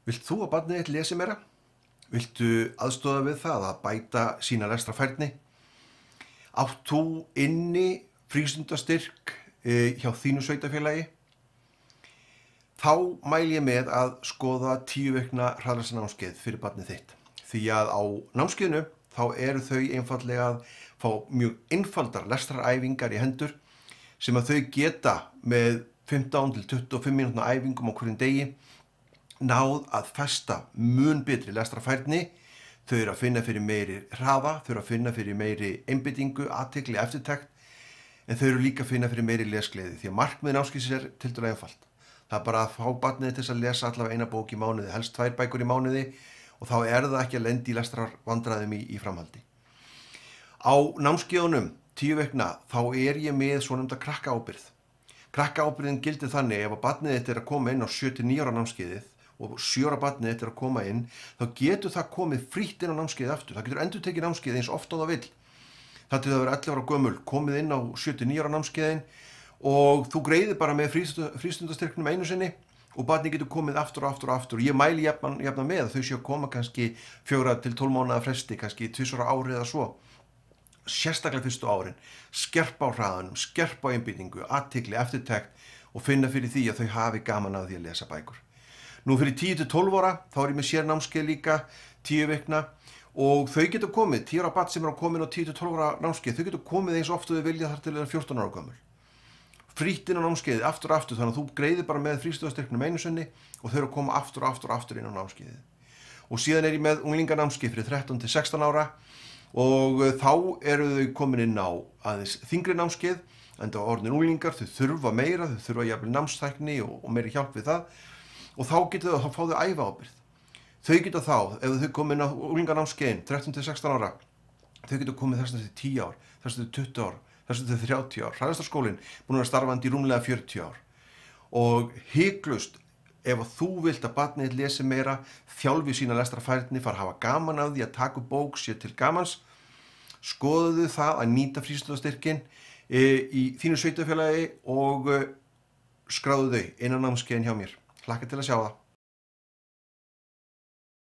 Vilt þú að barnið þitt lesi meira? Viltu aðstoða við það að bæta sína lestrarfærni? Átt þú inni frístundastyrk hjá þínu sveitarfélagi? Þá mæli ég með að skoða 10 vikna hraðlestrarnámskeið fyrir barnið þitt. Því að á námskeiðinu þá eru þau einfaldlega að fá mjög einfaldar lestraræfingar í hendur sem að þau geta með 15 til 25 mínútna æfingum á hverjum degi náð að festa mun betri lestrarfærni. Þau eru að finna fyrir meiri hraða, þau eru að finna fyrir meiri einbeitingu, athygli, eftirtekt, en þau eru líka að finna fyrir meiri lesgleði því að markmið námskeiðsins er tiltölulega einfalt. Það er bara að fá barnið til að lesa allavega eina bók í mánuði, helst 2 bækur í mánuði, og þá er það ekki að lenda í lestrarvandræðum í framhaldi. Á námskeiðunum 10 vikna þá er ég með svonefnda krakkaábyrgð. Krakkaábyrgðin gildir þannig ef að barnið þitt er að koma inn á 7-9 ára námskeiðið og 7 ára barnið þitt er að koma inn, þá getur það komið frítt inn á námskeiðið aftur. Það getur endurtekið námskeiðið eins oft og það vill. Það til það vera 11 ára gömul, komið inn á 7-9 ára námskeiðin og þú greiðir bara með frístundastyrknum einu sinni og barnið getur komið aftur og aftur og aftur. Ég mæli jafna með að þau séu að koma kannski 4 til 12 mánaða fresti, kannski 2 ára ári eða svo. Sérstaklega fyrstu árin, skerpa á hraðanum, skerpa á einbeitingu, athygli, eftirtekt og finna fyrir því að þau hafi gaman af því að lesa bækur. Nú fyrir 10 til 12 ára, þá er ég með sérnámskeið líka, 10 vikna og þau getur komið, 10 ára barn sem er að koma inn á 10 til 12 ára námskeið, þau getur komið eins og oft þau vilja þar til þeir eru 14 ára gömul. Frítt inn á námskeiðið, aftur og aftur, þannig að þú greiðir bara með frístundastyrknum einu sinni og þau eru að koma aftur og aftur og aftur inn á námskeiðið. Og síðan er ég með unglinganámskeið fyrir 13 til 16 ára og þá eru þau komin inn á aðeins þyngri námskeið, enda orðnir unglingar, þau þurfa meira, þau þurfa jafnvel námstækni og meiri hjálp við það og þá fá þau æviábyrgð. Þau geta þá, ef þau komin inn á unglinganámskeiðin 13 til 16 ára, þau geta komið þess til 10 ár, þess til 20 ár, þess til 30 ár. Hraðlestrarskólinn búinn að vera starfandi í rúmlega 40 ár. Og hiklaust, ef þú vilt að barnið lesi meira, þjálfi sína lestrarfærni, fara að hafa gaman af því að taka upp bók sér til gamans, skoðuðu það að nýta frístundastyrkinn í þínu sveitarfélagi og skráðu þau inn á námskeiðin hjá mér. Hlakka til að sjá það.